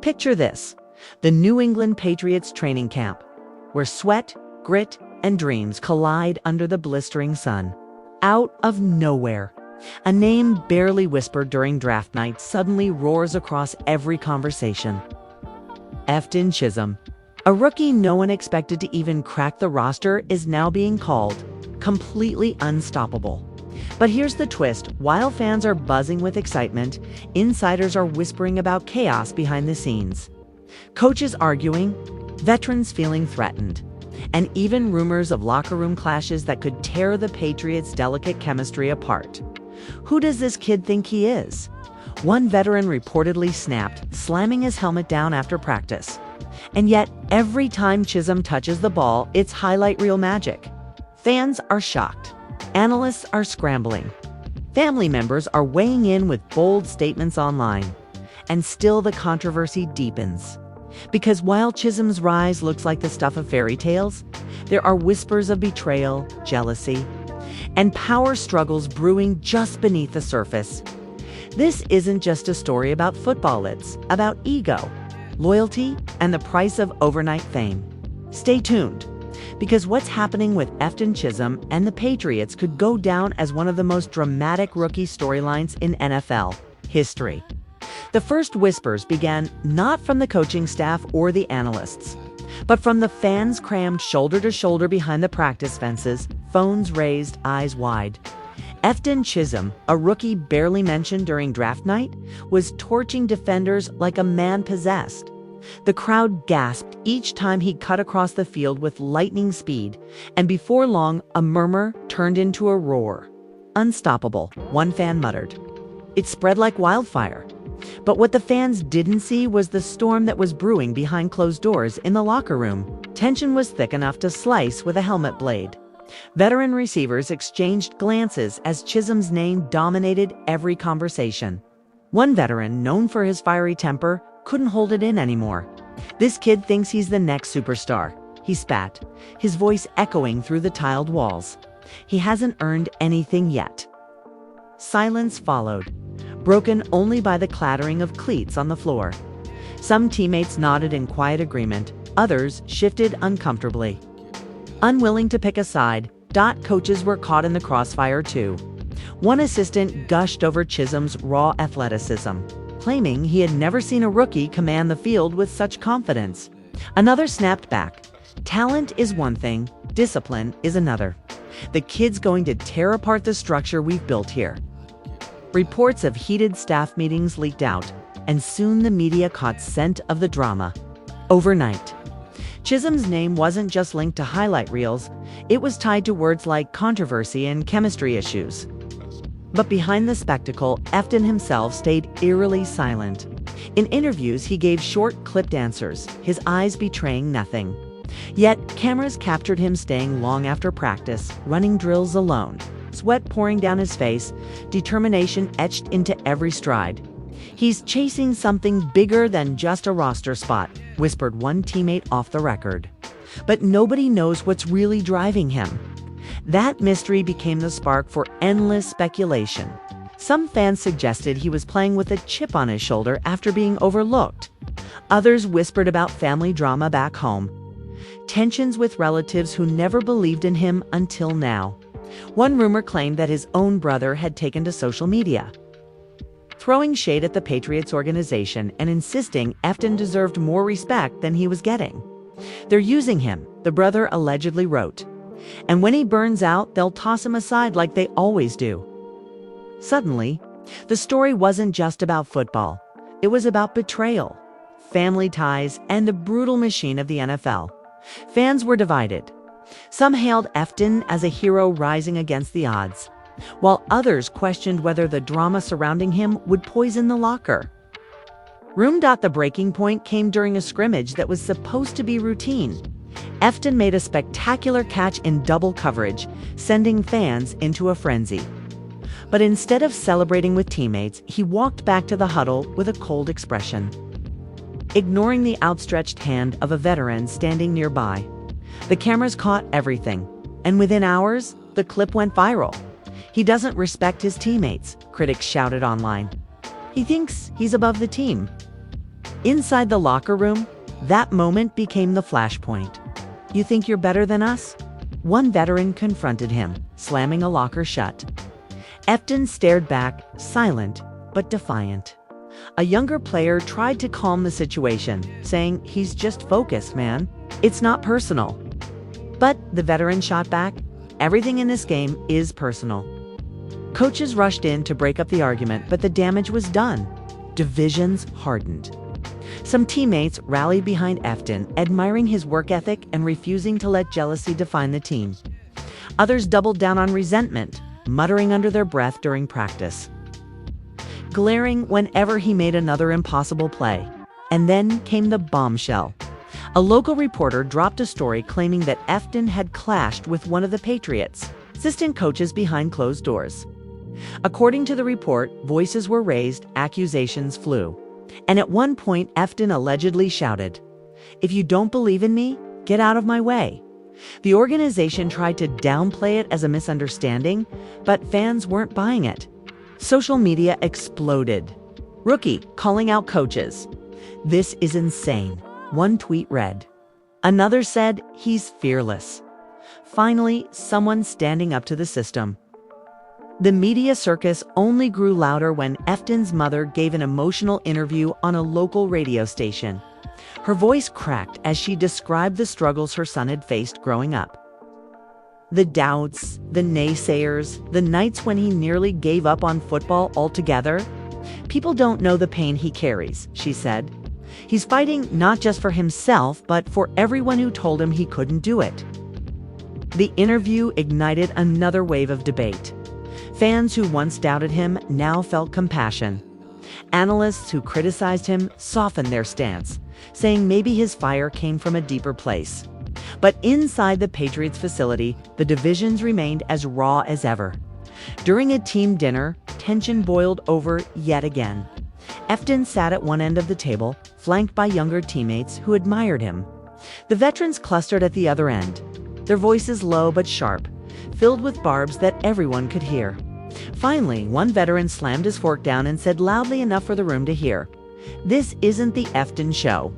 Picture this: the New England Patriots training camp, where sweat, grit, and dreams collide under the blistering sun. Out of nowhere, a name barely whispered during draft night suddenly roars across every conversation. EFTON CHISM, a rookie no one expected to even crack the roster, is now being called completely unstoppable. But here's the twist: while fans are buzzing with excitement, insiders are whispering about chaos behind the scenes. Coaches arguing, veterans feeling threatened, and even rumors of locker room clashes that could tear the Patriots' delicate chemistry apart. Who does this kid think he is? One veteran reportedly snapped, slamming his helmet down after practice. And yet, every time Chism touches the ball, it's highlight reel magic. Fans are shocked. Analysts are scrambling. Family members are weighing in with bold statements online. And still the controversy deepens. Because while Chism's rise looks like the stuff of fairy tales, there are whispers of betrayal, jealousy, and power struggles brewing just beneath the surface. This isn't just a story about football, it's about ego, loyalty, and the price of overnight fame. Stay tuned, because what's happening with EFTON CHISM and the Patriots could go down as one of the most dramatic rookie storylines in NFL history. The first whispers began not from the coaching staff or the analysts, but from the fans crammed shoulder to shoulder behind the practice fences, phones raised, eyes wide. EFTON CHISM, a rookie barely mentioned during draft night, was torching defenders like a man possessed. The crowd gasped each time he cut across the field with lightning speed, and before long, a murmur turned into a roar. "Unstoppable," one fan muttered. It spread like wildfire. But what the fans didn't see was the storm that was brewing behind closed doors in the locker room. Tension was thick enough to slice with a helmet blade. Veteran receivers exchanged glances as Chism's name dominated every conversation. One veteran, known for his fiery temper, couldn't hold it in anymore. "This kid thinks he's the next superstar," he spat, his voice echoing through the tiled walls. "He hasn't earned anything yet." Silence followed, broken only by the clattering of cleats on the floor. Some teammates nodded in quiet agreement, others shifted uncomfortably. Unwilling to pick a side, coaches were caught in the crossfire too. One assistant gushed over Chism's raw athleticism, claiming he had never seen a rookie command the field with such confidence. Another snapped back, "Talent is one thing, discipline is another. The kid's going to tear apart the structure we've built here." Reports of heated staff meetings leaked out, and soon the media caught scent of the drama. Overnight, Chism's name wasn't just linked to highlight reels, it was tied to words like controversy and chemistry issues. But behind the spectacle, EFTON himself stayed eerily silent. In interviews, he gave short, clipped answers, his eyes betraying nothing. Yet, cameras captured him staying long after practice, running drills alone, sweat pouring down his face, determination etched into every stride. "He's chasing something bigger than just a roster spot," whispered one teammate off the record. But nobody knows what's really driving him. That mystery became the spark for endless speculation. Some fans suggested he was playing with a chip on his shoulder after being overlooked. Others whispered about family drama back home, tensions with relatives who never believed in him until now. One rumor claimed that his own brother had taken to social media, throwing shade at the Patriots organization and insisting EFTON deserved more respect than he was getting. "They're using him," the brother allegedly wrote. "And when he burns out, they'll toss him aside like they always do." Suddenly, the story wasn't just about football. It was about betrayal, family ties, and the brutal machine of the NFL. Fans were divided. Some hailed EFTON as a hero rising against the odds, while others questioned whether the drama surrounding him would poison the locker. The breaking point came during a scrimmage that was supposed to be routine. EFTON made a spectacular catch in double coverage, sending fans into a frenzy. But instead of celebrating with teammates, he walked back to the huddle with a cold expression, ignoring the outstretched hand of a veteran standing nearby. The cameras caught everything, and within hours, the clip went viral. "He doesn't respect his teammates," critics shouted online. "He thinks he's above the team." Inside the locker room, that moment became the flashpoint. "You think you're better than us?" One veteran confronted him, slamming a locker shut. EFTON stared back, silent but defiant. A younger player tried to calm the situation, saying, "He's just focused, man. It's not personal." But the veteran shot back, "Everything in this game is personal." Coaches rushed in to break up the argument, but the damage was done. Divisions hardened. Some teammates rallied behind EFTON, admiring his work ethic and refusing to let jealousy define the team. Others doubled down on resentment, muttering under their breath during practice, glaring whenever he made another impossible play. And then came the bombshell. A local reporter dropped a story claiming that EFTON had clashed with one of the Patriots' assistant coaches behind closed doors. According to the report, voices were raised, accusations flew. And at one point, EFTON allegedly shouted, "If you don't believe in me, get out of my way." The organization tried to downplay it as a misunderstanding, but fans weren't buying it. Social media exploded. "Rookie calling out coaches. This is insane," one tweet read. Another said, "He's fearless." Finally, someone standing up to the system. The media circus only grew louder when EFTON's mother gave an emotional interview on a local radio station. Her voice cracked as she described the struggles her son had faced growing up. The doubts, the naysayers, the nights when he nearly gave up on football altogether. "People don't know the pain he carries," she said. "He's fighting not just for himself, but for everyone who told him he couldn't do it." The interview ignited another wave of debate. Fans who once doubted him now felt compassion. Analysts who criticized him softened their stance, saying maybe his fire came from a deeper place. But inside the Patriots facility, the divisions remained as raw as ever. During a team dinner, tension boiled over yet again. EFTON sat at one end of the table, flanked by younger teammates who admired him. The veterans clustered at the other end, their voices low but sharp, filled with barbs that everyone could hear. Finally, one veteran slammed his fork down and said loudly enough for the room to hear, "This isn't the EFTON show.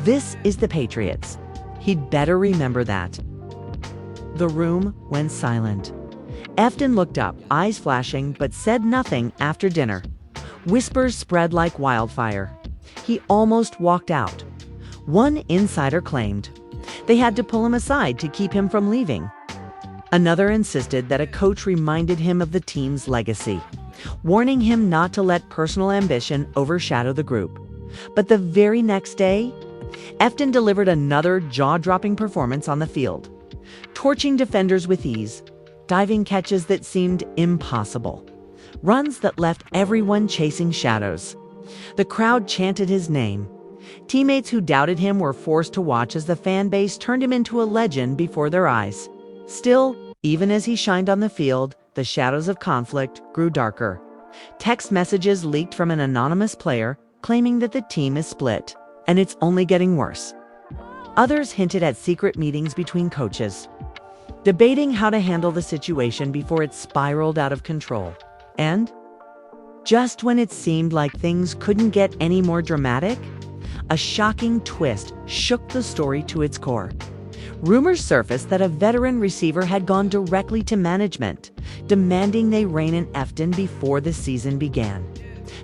This is the Patriots." He'd better remember that. The room went silent. EFTON looked up, eyes flashing, but said nothing after dinner. Whispers spread like wildfire. He almost walked out. One insider claimed they had to pull him aside to keep him from leaving. Another insisted that a coach reminded him of the team's legacy, warning him not to let personal ambition overshadow the group. But the very next day, EFTON delivered another jaw-dropping performance on the field, torching defenders with ease, diving catches that seemed impossible, runs that left everyone chasing shadows. The crowd chanted his name. Teammates who doubted him were forced to watch as the fan base turned him into a legend before their eyes. Still, even as he shined on the field, the shadows of conflict grew darker. Text messages leaked from an anonymous player claiming that the team is split, and it's only getting worse. Others hinted at secret meetings between coaches, debating how to handle the situation before it spiraled out of control. And just when it seemed like things couldn't get any more dramatic, a shocking twist shook the story to its core. Rumors surfaced that a veteran receiver had gone directly to management, demanding they rein in EFTON before the season began.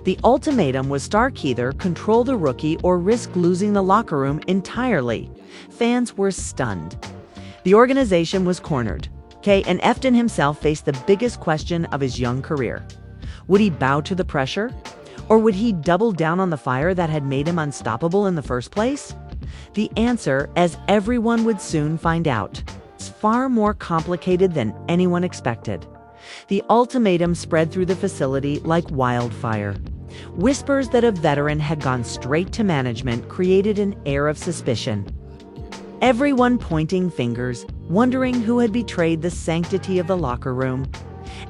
The ultimatum was stark: either control the rookie or risk losing the locker room entirely. Fans were stunned. The organization was cornered. And EFTON himself faced the biggest question of his young career. Would he bow to the pressure? Or would he double down on the fire that had made him unstoppable in the first place? The answer, as everyone would soon find out, is far more complicated than anyone expected. The ultimatum spread through the facility like wildfire. Whispers that a veteran had gone straight to management created an air of suspicion. Everyone pointing fingers, wondering who had betrayed the sanctity of the locker room.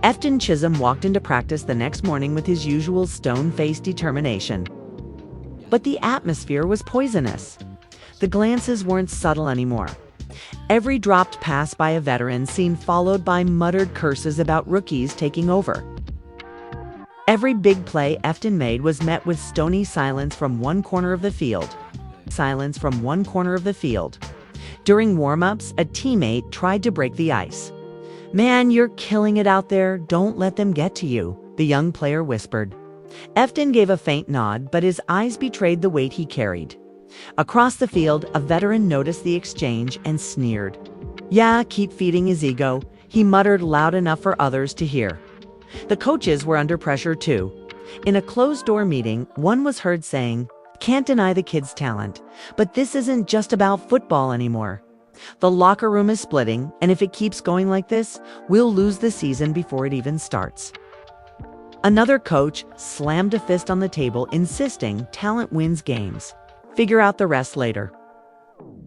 EFTON Chism walked into practice the next morning with his usual stone-faced determination. But the atmosphere was poisonous. The glances weren't subtle anymore. Every dropped pass by a veteran seemed followed by muttered curses about rookies taking over. Every big play EFTON made was met with stony silence from one corner of the field. Silence from one corner of the field. During warm-ups, a teammate tried to break the ice. "Man, you're killing it out there. Don't let them get to you," the young player whispered. EFTON gave a faint nod, but his eyes betrayed the weight he carried. Across the field, a veteran noticed the exchange and sneered. "Yeah, keep feeding his ego," he muttered loud enough for others to hear. The coaches were under pressure too. In a closed-door meeting, one was heard saying, "Can't deny the kid's talent, but this isn't just about football anymore. The locker room is splitting, and if it keeps going like this, we'll lose the season before it even starts." Another coach slammed a fist on the table, insisting talent wins games. Figure out the rest later.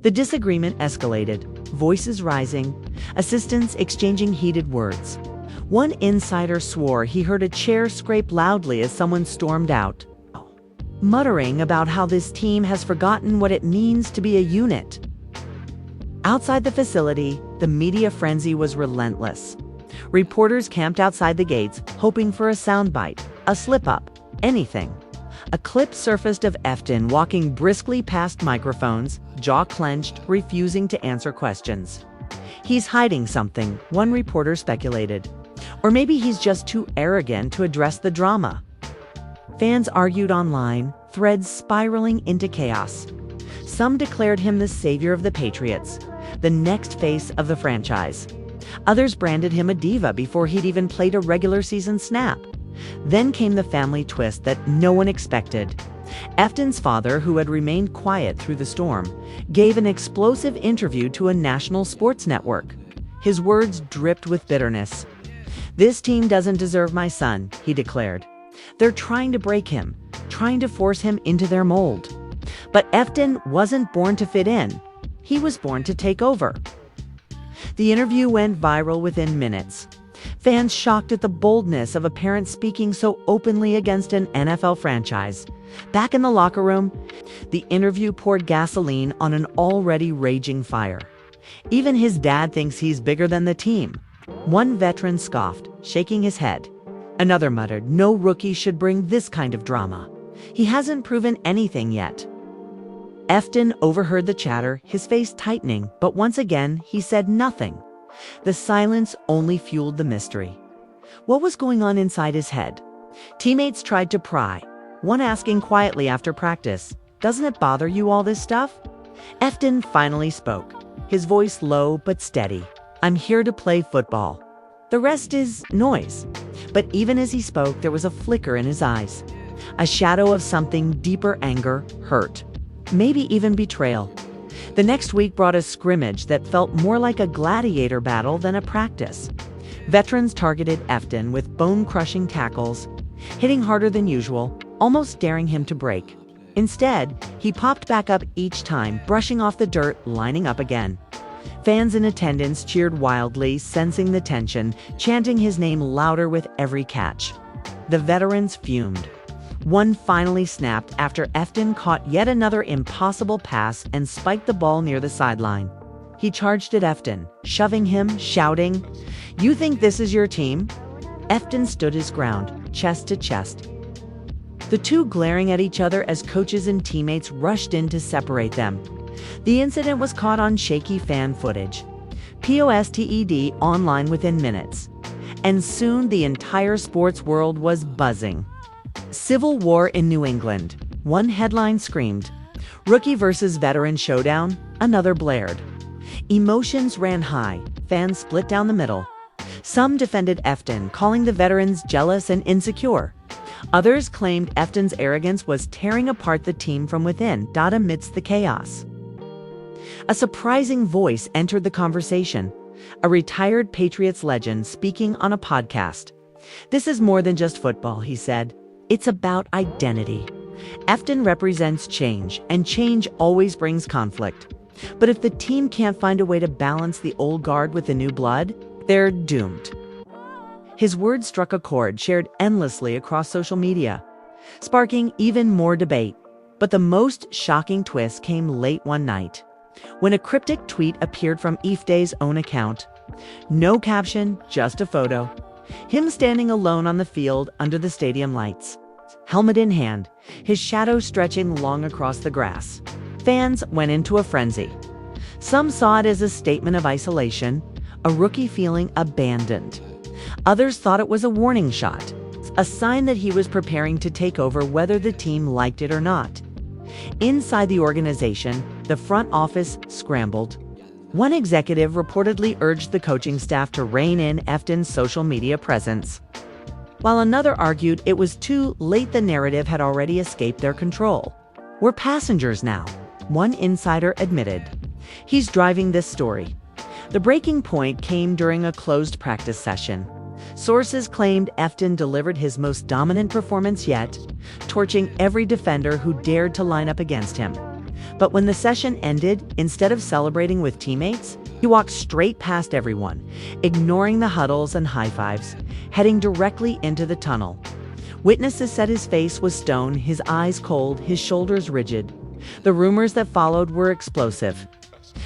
The disagreement escalated, voices rising, assistants exchanging heated words. One insider swore he heard a chair scrape loudly as someone stormed out, muttering about how this team has forgotten what it means to be a unit. Outside the facility, the media frenzy was relentless. Reporters camped outside the gates, hoping for a soundbite, a slip-up, anything. A clip surfaced of EFTON walking briskly past microphones, jaw clenched, refusing to answer questions. "He's hiding something," one reporter speculated. "Or maybe he's just too arrogant to address the drama." Fans argued online, threads spiraling into chaos. Some declared him the savior of the Patriots, the next face of the franchise. Others branded him a diva before he'd even played a regular season snap. Then came the family twist that no one expected. EFTON's father, who had remained quiet through the storm, gave an explosive interview to a national sports network. His words dripped with bitterness. "This team doesn't deserve my son," he declared. "They're trying to break him, trying to force him into their mold. But EFTON wasn't born to fit in. He was born to take over." The interview went viral within minutes. Fans shocked at the boldness of a parent speaking so openly against an NFL franchise. Back in the locker room, the interview poured gasoline on an already raging fire. "Even his dad thinks he's bigger than the team." One veteran scoffed, shaking his head. Another muttered, "No rookie should bring this kind of drama. He hasn't proven anything yet." EFTON overheard the chatter, his face tightening, but once again, he said nothing. The silence only fueled the mystery. What was going on inside his head? Teammates tried to pry, one asking quietly after practice, "Doesn't it bother you, all this stuff?" EFTON finally spoke, his voice low but steady. "I'm here to play football. The rest is noise." But even as he spoke, there was a flicker in his eyes, a shadow of something deeper: anger, hurt, maybe even betrayal. The next week brought a scrimmage that felt more like a gladiator battle than a practice. Veterans targeted EFTON with bone-crushing tackles, hitting harder than usual, almost daring him to break. Instead, he popped back up each time, brushing off the dirt, lining up again. Fans in attendance cheered wildly, sensing the tension, chanting his name louder with every catch. The veterans fumed. One finally snapped after EFTON caught yet another impossible pass and spiked the ball near the sideline. He charged at EFTON, shoving him, shouting, "You think this is your team?" EFTON stood his ground, chest to chest. The two glaring at each other as coaches and teammates rushed in to separate them. The incident was caught on shaky fan footage. Posted online within minutes. And soon the entire sports world was buzzing. Civil War in New England. One headline screamed. Rookie versus veteran showdown. Another blared. Emotions ran high. Fans split down the middle. Some defended EFTON, calling the veterans jealous and insecure. Others claimed EFTON's arrogance was tearing apart the team from within, amidst the chaos. A surprising voice entered the conversation. A retired Patriots legend speaking on a podcast. "This is more than just football," he said. "It's about identity. EFTON represents change, and change always brings conflict. But if the team can't find a way to balance the old guard with the new blood, they're doomed." His words struck a chord shared endlessly across social media, sparking even more debate. But the most shocking twist came late one night, when a cryptic tweet appeared from EFTON's own account. No caption, just a photo. Him standing alone on the field under the stadium lights, helmet in hand, his shadow stretching long across the grass. Fans went into a frenzy. Some saw it as a statement of isolation, a rookie feeling abandoned. Others thought it was a warning shot, a sign that he was preparing to take over whether the team liked it or not. Inside the organization, the front office scrambled. One executive reportedly urged the coaching staff to rein in EFTON's social media presence, while another argued it was too late. The narrative had already escaped their control. "We're passengers now," one insider admitted. He's driving this story. The breaking point came during a closed practice session. Sources claimed EFTON delivered his most dominant performance yet, torching every defender who dared to line up against him. But when the session ended, instead of celebrating with teammates, he walked straight past everyone, ignoring the huddles and high fives, heading directly into the tunnel. Witnesses said his face was stone, his eyes cold, his shoulders rigid. The rumors that followed were explosive.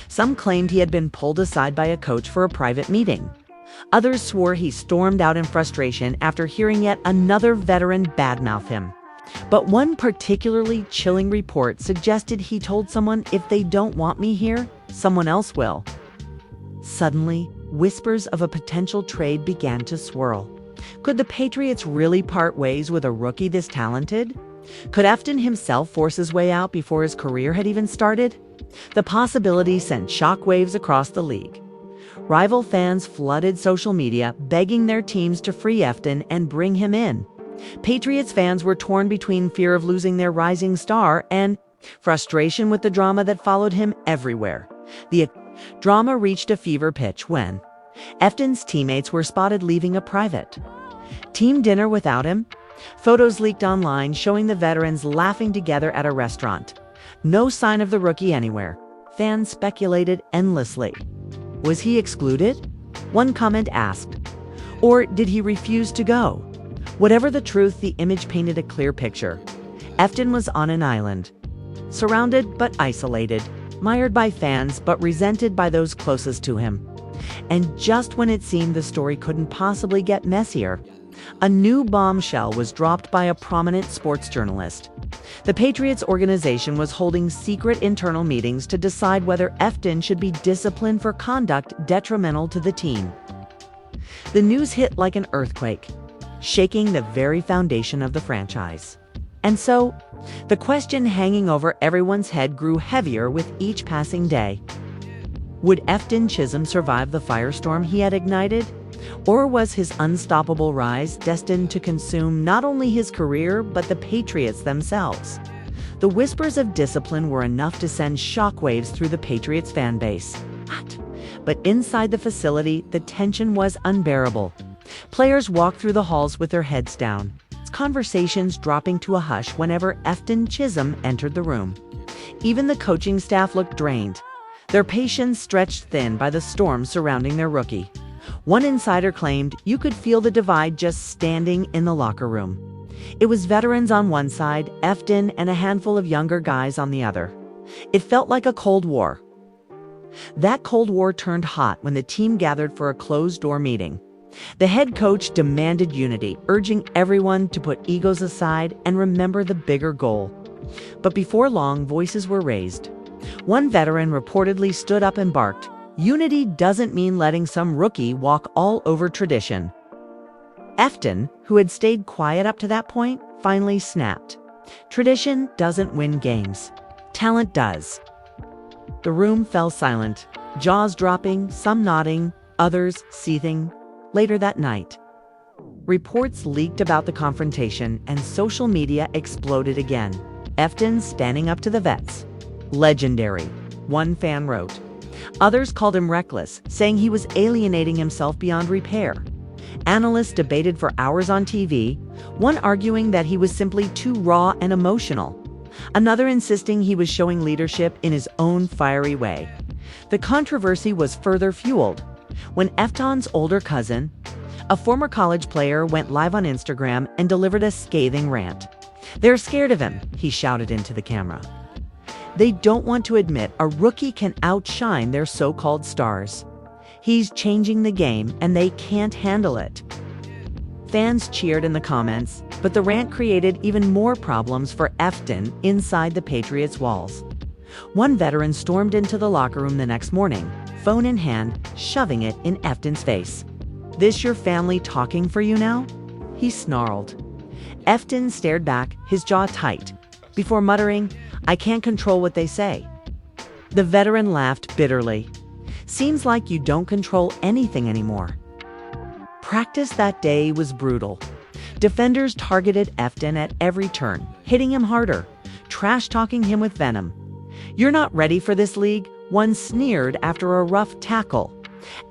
Some claimed he had been pulled aside by a coach for a private meeting. Others swore he stormed out in frustration after hearing yet another veteran badmouth him. But one particularly chilling report suggested he told someone, "If they don't want me here, someone else will." Suddenly, whispers of a potential trade began to swirl. Could the Patriots really part ways with a rookie this talented? Could EFTON himself force his way out before his career had even started? The possibility sent shockwaves across the league. Rival fans flooded social media, begging their teams to free EFTON and bring him in. Patriots fans were torn between fear of losing their rising star and frustration with the drama that followed him everywhere. The drama reached a fever pitch when EFTON's teammates were spotted leaving a private team dinner without him. Photos leaked online showing the veterans laughing together at a restaurant. No sign of the rookie anywhere. Fans speculated endlessly. Was he excluded? One comment asked. Or did he refuse to go? Whatever the truth, the image painted a clear picture. EFTON was on an island, surrounded but isolated, mired by fans but resented by those closest to him. And just when it seemed the story couldn't possibly get messier, a new bombshell was dropped by a prominent sports journalist. The Patriots organization was holding secret internal meetings to decide whether EFTON should be disciplined for conduct detrimental to the team. The news hit like an earthquake, shaking the very foundation of the franchise. And so, the question hanging over everyone's head grew heavier with each passing day. Would EFTON CHISM survive the firestorm he had ignited? Or was his unstoppable rise destined to consume not only his career, but the Patriots themselves? The whispers of discipline were enough to send shockwaves through the Patriots fan base. But inside the facility, the tension was unbearable. Players walked through the halls with their heads down, conversations dropping to a hush whenever EFTON CHISM entered the room. Even the coaching staff looked drained, their patience stretched thin by the storm surrounding their rookie. One insider claimed you could feel the divide just standing in the locker room. It was veterans on one side, EFTON, and a handful of younger guys on the other. It felt like a Cold War. That Cold War turned hot when the team gathered for a closed-door meeting. The head coach demanded unity, urging everyone to put egos aside and remember the bigger goal. But before long, voices were raised. One veteran reportedly stood up and barked, "Unity doesn't mean letting some rookie walk all over tradition." EFTON, who had stayed quiet up to that point, finally snapped. Tradition doesn't win games. Talent does. The room fell silent, jaws dropping, some nodding, others seething. Later that night, reports leaked about the confrontation and social media exploded again. EFTON standing up to the vets. Legendary, one fan wrote. Others called him reckless, saying he was alienating himself beyond repair. Analysts debated for hours on TV, one arguing that he was simply too raw and emotional, another insisting he was showing leadership in his own fiery way. The controversy was further fueled when EFTON's older cousin, a former college player, went live on Instagram and delivered a scathing rant. "They're scared of him," he shouted into the camera. They don't want to admit a rookie can outshine their so-called stars. He's changing the game and they can't handle it. Fans cheered in the comments, but the rant created even more problems for EFTON inside the Patriots' walls. One veteran stormed into the locker room the next morning, phone in hand, shoving it in EFTON's face. "This your family talking for you now?" he snarled. EFTON stared back, his jaw tight, before muttering, "I can't control what they say." The veteran laughed bitterly. "Seems like you don't control anything anymore." Practice that day was brutal. Defenders targeted EFTON at every turn, hitting him harder, trash-talking him with venom. "You're not ready for this league," one sneered after a rough tackle.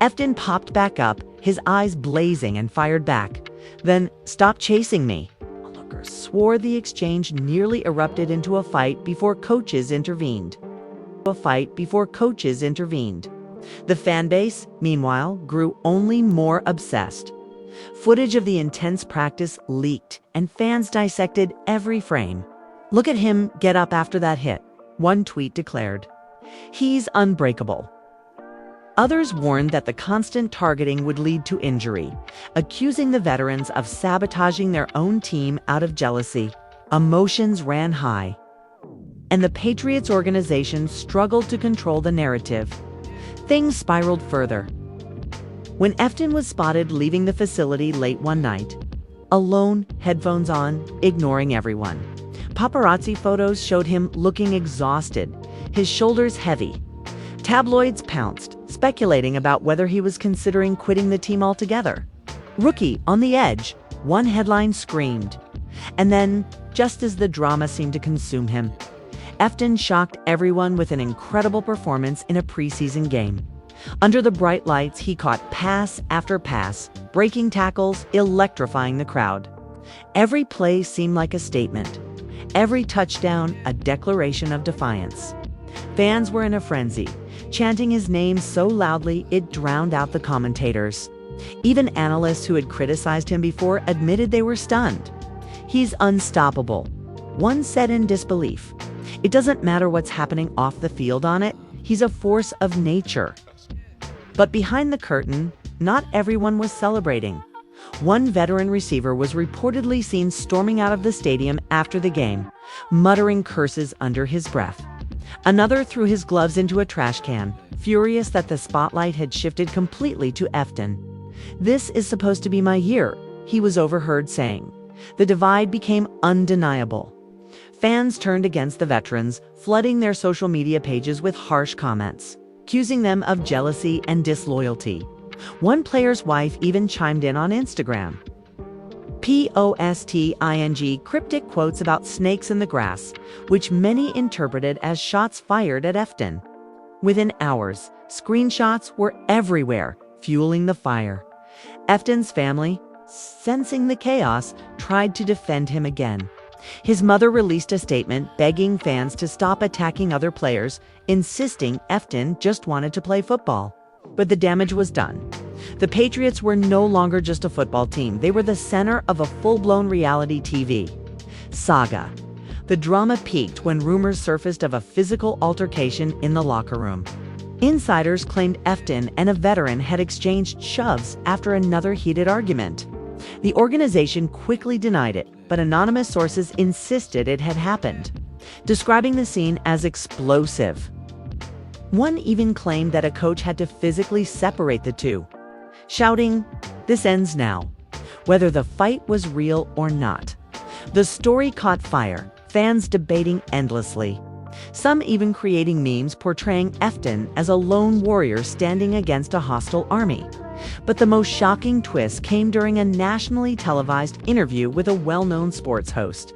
EFTON popped back up, his eyes blazing, and fired back. Then, "Stop chasing me." Onlooker swore the exchange nearly erupted into a fight before coaches intervened. The fan base, meanwhile, grew only more obsessed. Footage of the intense practice leaked, and fans dissected every frame. "Look at him get up after that hit," one tweet declared. "He's unbreakable." Others warned that the constant targeting would lead to injury, accusing the veterans of sabotaging their own team out of jealousy. Emotions ran high, and the Patriots organization struggled to control the narrative. Things spiraled further. When EFTON was spotted leaving the facility late one night, alone, headphones on, ignoring everyone. Paparazzi photos showed him looking exhausted, his shoulders heavy. Tabloids pounced, speculating about whether he was considering quitting the team altogether. "Rookie on the edge," one headline screamed. And then, just as the drama seemed to consume him, EFTON shocked everyone with an incredible performance in a preseason game. Under the bright lights, he caught pass after pass, breaking tackles, electrifying the crowd. Every play seemed like a statement. Every touchdown, a declaration of defiance. Fans were in a frenzy, chanting his name so loudly it drowned out the commentators. Even analysts who had criticized him before admitted they were stunned. "He's unstoppable," one said in disbelief. "It doesn't matter what's happening off the field on it, he's a force of nature." But behind the curtain, not everyone was celebrating. One veteran receiver was reportedly seen storming out of the stadium after the game, muttering curses under his breath. Another threw his gloves into a trash can, furious that the spotlight had shifted completely to EFTON. "This is supposed to be my year," he was overheard saying. The divide became undeniable. Fans turned against the veterans, flooding their social media pages with harsh comments, accusing them of jealousy and disloyalty. One player's wife even chimed in on Instagram. Posting cryptic quotes about snakes in the grass, which many interpreted as shots fired at EFTON. Within hours, screenshots were everywhere, fueling the fire. EFTON's family, sensing the chaos, tried to defend him again. His mother released a statement begging fans to stop attacking other players, insisting EFTON just wanted to play football. But the damage was done. The Patriots were no longer just a football team. They were the center of a full-blown reality TV saga. The drama peaked when rumors surfaced of a physical altercation in the locker room. Insiders claimed EFTON and a veteran had exchanged shoves after another heated argument. The organization quickly denied it, but anonymous sources insisted it had happened, describing the scene as explosive. One even claimed that a coach had to physically separate the two, shouting, "This ends now," whether the fight was real or not. The story caught fire, fans debating endlessly. Some even creating memes portraying EFTON as a lone warrior standing against a hostile army. But the most shocking twist came during a nationally televised interview with a well-known sports host.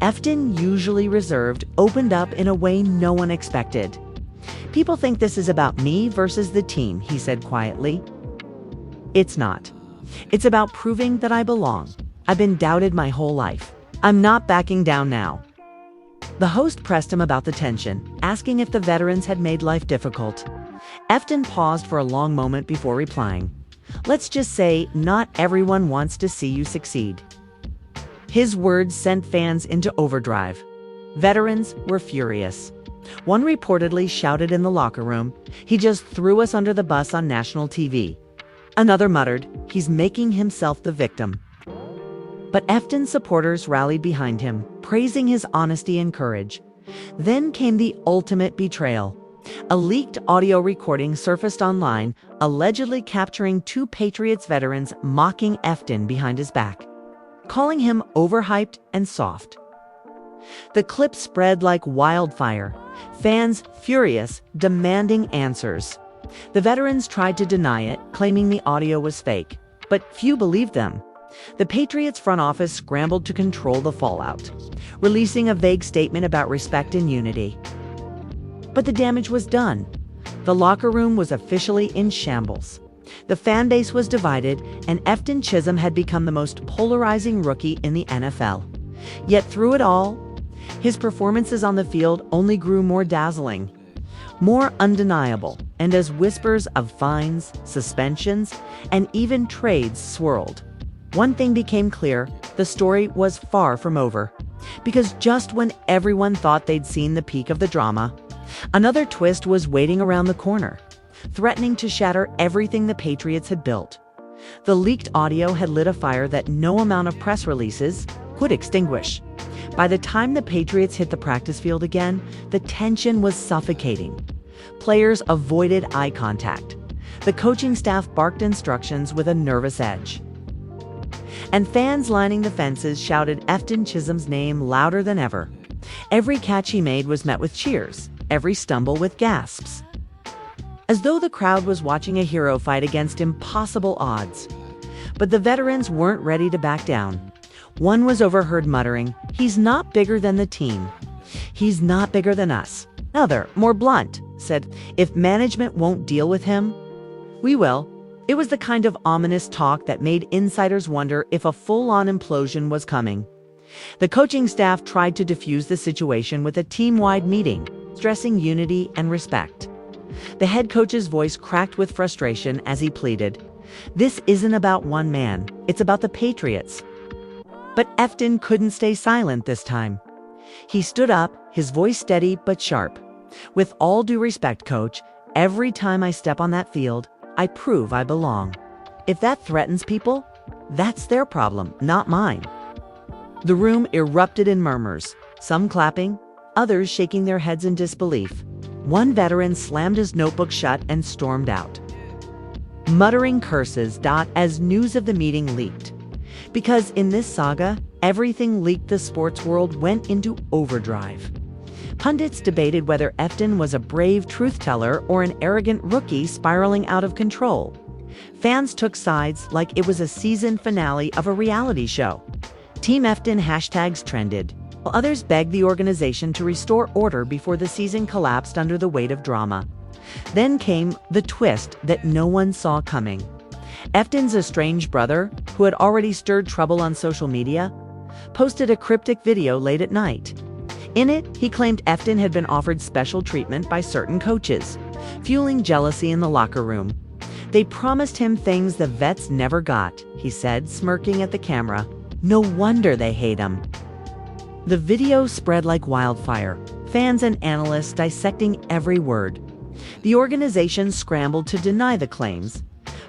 EFTON, usually reserved, opened up in a way no one expected. "People think this is about me versus the team," he said quietly. "It's not. It's about proving that I belong. I've been doubted my whole life. I'm not backing down now." The host pressed him about the tension, asking if the veterans had made life difficult. EFTON paused for a long moment before replying. "Let's just say not everyone wants to see you succeed." His words sent fans into overdrive. Veterans were furious. One reportedly shouted in the locker room, "He just threw us under the bus on national TV." Another muttered, "He's making himself the victim." But EFTON supporters rallied behind him, praising his honesty and courage. Then came the ultimate betrayal. A leaked audio recording surfaced online, allegedly capturing two Patriots veterans mocking EFTON behind his back, calling him overhyped and soft. The clip spread like wildfire, fans furious, demanding answers. The veterans tried to deny it, claiming the audio was fake, but few believed them. The Patriots front office scrambled to control the fallout, releasing a vague statement about respect and unity. But the damage was done. The locker room was officially in shambles. The fan base was divided, and EFTON Chism had become the most polarizing rookie in the NFL. Yet through it all, his performances on the field only grew more dazzling, more undeniable, and as whispers of fines, suspensions, and even trades swirled, one thing became clear: the story was far from over. Because just when everyone thought they'd seen the peak of the drama, another twist was waiting around the corner, threatening to shatter everything the Patriots had built. The leaked audio had lit a fire that no amount of press releases could extinguish. By the time the Patriots hit the practice field again, the tension was suffocating. Players avoided eye contact. The coaching staff barked instructions with a nervous edge. And fans lining the fences shouted EFTON Chism's name louder than ever. Every catch he made was met with cheers, every stumble with gasps, as though the crowd was watching a hero fight against impossible odds. But the veterans weren't ready to back down. One was overheard muttering, "He's not bigger than the team. He's not bigger than us." Another, more blunt, said, "If management won't deal with him, we will." It was the kind of ominous talk that made insiders wonder if a full-on implosion was coming. The coaching staff tried to defuse the situation with a team-wide meeting, stressing unity and respect. The head coach's voice cracked with frustration as he pleaded, "This isn't about one man, it's about the Patriots." But EFTON couldn't stay silent this time. He stood up, his voice steady but sharp. "With all due respect, coach, every time I step on that field, I prove I belong. If that threatens people, that's their problem, not mine." The room erupted in murmurs, some clapping, others shaking their heads in disbelief. One veteran slammed his notebook shut and stormed out, muttering curses as news of the meeting leaked. Because in this saga, everything leaked, the sports world went into overdrive. Pundits debated whether EFTON was a brave truth-teller or an arrogant rookie spiraling out of control. Fans took sides like it was a season finale of a reality show. Team EFTON hashtags trended, while others begged the organization to restore order before the season collapsed under the weight of drama. Then came the twist that no one saw coming. EFTON's estranged brother, who had already stirred trouble on social media, posted a cryptic video late at night. In it, he claimed EFTON had been offered special treatment by certain coaches, fueling jealousy in the locker room. "They promised him things the vets never got," he said, smirking at the camera. "No wonder they hate him." The video spread like wildfire, fans and analysts dissecting every word. The organization scrambled to deny the claims,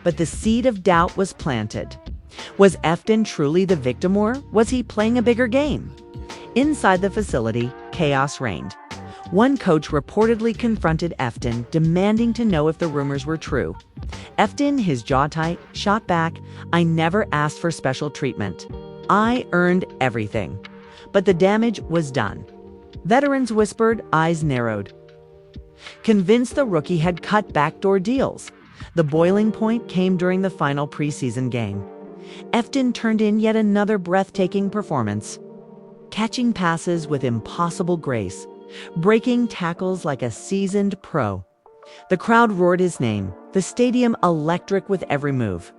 but the seed of doubt was planted. Was EFTON truly the victim, or was he playing a bigger game? Inside the facility, chaos reigned. One coach reportedly confronted EFTON, demanding to know if the rumors were true. EFTON, his jaw tight, shot back, "I never asked for special treatment. I earned everything." But the damage was done. Veterans whispered, eyes narrowed, convinced the rookie had cut backdoor deals. The boiling point came during the final preseason game. EFTON turned in yet another breathtaking performance, catching passes with impossible grace, breaking tackles like a seasoned pro. The crowd roared his name, the stadium electric with every move.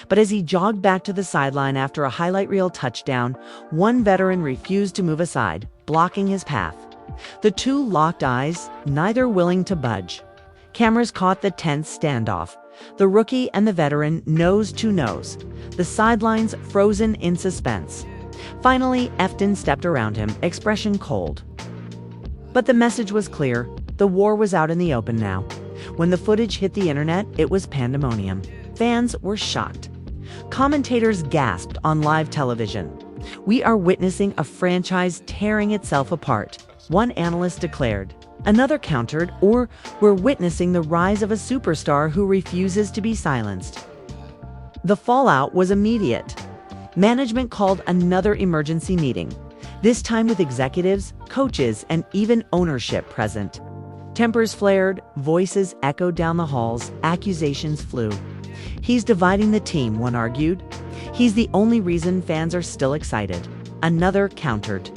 But as he jogged back to the sideline after a highlight reel touchdown, one veteran refused to move aside, blocking his path. The two locked eyes, neither willing to budge. Cameras caught the tense standoff, the rookie and the veteran nose to nose, the sidelines frozen in suspense. Finally, EFTON stepped around him, expression cold. But the message was clear. The war was out in the open now. When the footage hit the internet, it was pandemonium. Fans were shocked. Commentators gasped on live television. "We are witnessing a franchise tearing itself apart," one analyst declared. Another countered, "Or we're witnessing the rise of a superstar who refuses to be silenced." The fallout was immediate. Management called another emergency meeting, this time with executives, coaches, and even ownership present. Tempers flared, voices echoed down the halls, accusations flew. "He's dividing the team," one argued. "He's the only reason fans are still excited," another countered.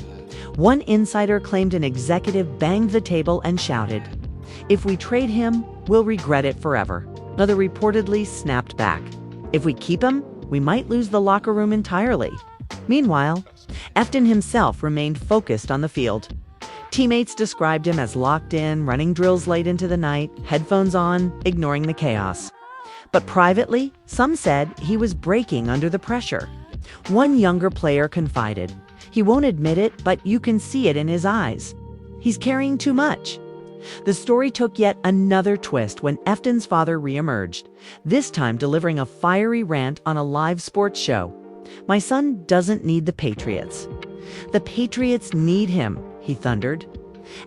One insider claimed an executive banged the table and shouted, "If we trade him, we'll regret it forever." Another reportedly snapped back, "If we keep him, we might lose the locker room entirely." Meanwhile, EFTON himself remained focused on the field. Teammates described him as locked in, running drills late into the night, headphones on, ignoring the chaos. But privately, some said he was breaking under the pressure. One younger player confided, "He won't admit it, but you can see it in his eyes. He's carrying too much." The story took yet another twist when EFTON's father reemerged, this time delivering a fiery rant on a live sports show. "My son doesn't need the Patriots. The Patriots need him," he thundered.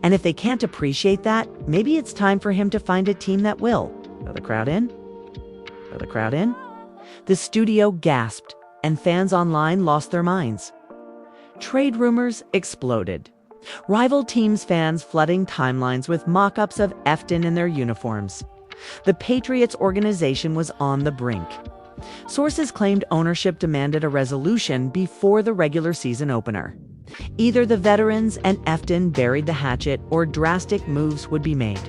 "And if they can't appreciate that, maybe it's time for him to find a team that will." "Are the crowd in? Are the crowd in?" The studio gasped, and fans online lost their minds. Trade rumors exploded. Rival teams' fans flooding timelines with mock-ups of EFTON in their uniforms. The Patriots organization was on the brink. Sources claimed ownership demanded a resolution before the regular season opener. Either the veterans and EFTON buried the hatchet or drastic moves would be made.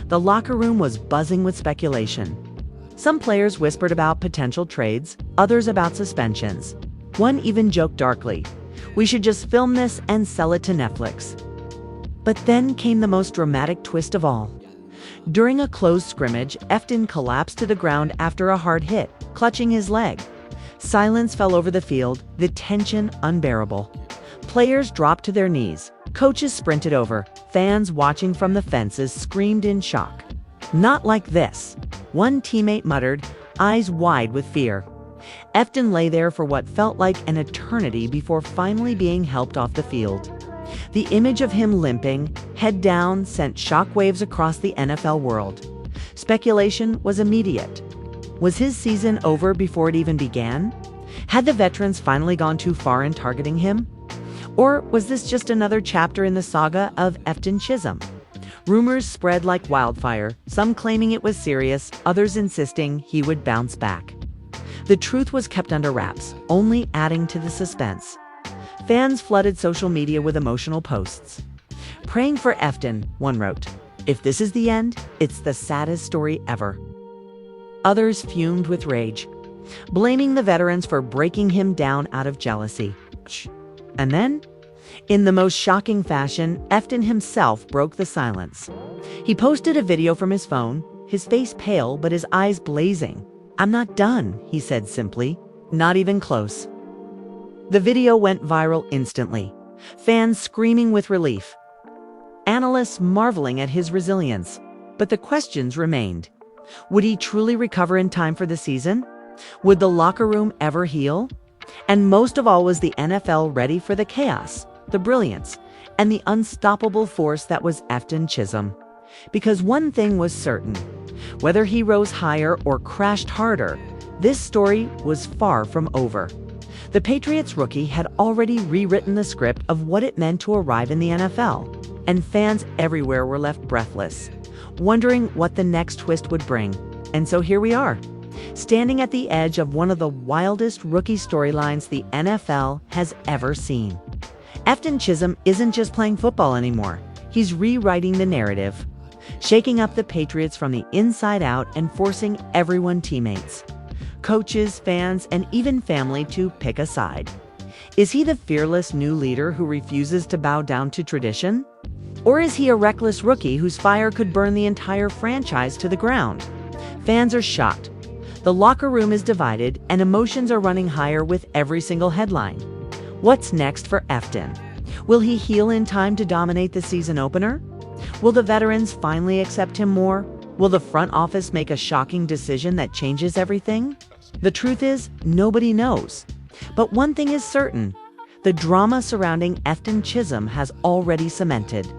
The locker room was buzzing with speculation. Some players whispered about potential trades, others about suspensions. One even joked darkly, "We should just film this and sell it to Netflix." But then came the most dramatic twist of all. During a close scrimmage, EFTON collapsed to the ground after a hard hit, clutching his leg. Silence fell over the field, the tension unbearable. Players dropped to their knees, coaches sprinted over, fans watching from the fences screamed in shock. "Not like this," one teammate muttered, eyes wide with fear. EFTON lay there for what felt like an eternity before finally being helped off the field. The image of him limping, head down, sent shockwaves across the NFL world. Speculation was immediate. Was his season over before it even began? Had the veterans finally gone too far in targeting him? Or was this just another chapter in the saga of EFTON CHISM? Rumors spread like wildfire, some claiming it was serious, others insisting he would bounce back. The truth was kept under wraps, only adding to the suspense. Fans flooded social media with emotional posts. "Praying for EFTON," one wrote. "If this is the end, it's the saddest story ever." Others fumed with rage, blaming the veterans for breaking him down out of jealousy. And then, in the most shocking fashion, EFTON himself broke the silence. He posted a video from his phone, his face pale but his eyes blazing. "I'm not done," he said simply. "Not even close." The video went viral instantly, fans screaming with relief, analysts marveling at his resilience. But the questions remained. Would he truly recover in time for the season? Would the locker room ever heal? And most of all, was the NFL ready for the chaos, the brilliance, and the unstoppable force that was EFTON CHISM? Because one thing was certain, whether he rose higher or crashed harder, this story was far from over. The Patriots rookie had already rewritten the script of what it meant to arrive in the NFL, and fans everywhere were left breathless, wondering what the next twist would bring. And so here we are, standing at the edge of one of the wildest rookie storylines the NFL has ever seen. EFTON CHISM isn't just playing football anymore. He's rewriting the narrative, shaking up the Patriots from the inside out and forcing everyone, teammates, coaches, fans, and even family, to pick a side. Is he the fearless new leader who refuses to bow down to tradition? Or is he a reckless rookie whose fire could burn the entire franchise to the ground? Fans are shocked. The locker room is divided, and emotions are running higher with every single headline. What's next for EFTON? Will he heal in time to dominate the season opener? Will the veterans finally accept him more? Will the front office make a shocking decision that changes everything? The truth is, nobody knows. But one thing is certain, the drama surrounding EFTON CHISM has already cemented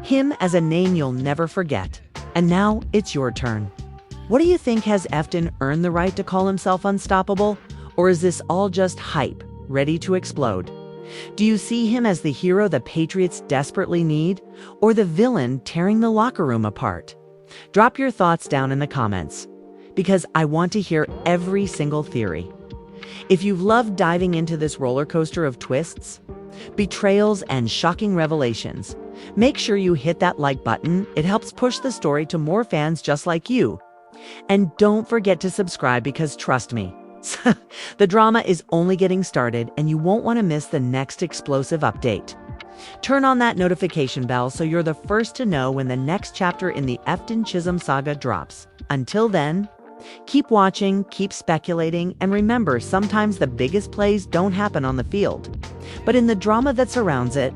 him as a name you'll never forget. And now it's your turn. What do you think? Has EFTON earned the right to call himself unstoppable? Or is this all just hype, ready to explode? Do you see him as the hero the Patriots desperately need, or the villain tearing the locker room apart? Drop your thoughts down in the comments, because I want to hear every single theory. If you've loved diving into this roller coaster of twists, betrayals, and shocking revelations, make sure you hit that like button. It helps push the story to more fans just like you. And don't forget to subscribe, because trust me, the drama is only getting started and you won't want to miss the next explosive update. Turn on that notification bell so you're the first to know when the next chapter in the EFTON CHISM saga drops. Until then, keep watching, keep speculating, and remember, sometimes the biggest plays don't happen on the field, but in the drama that surrounds it.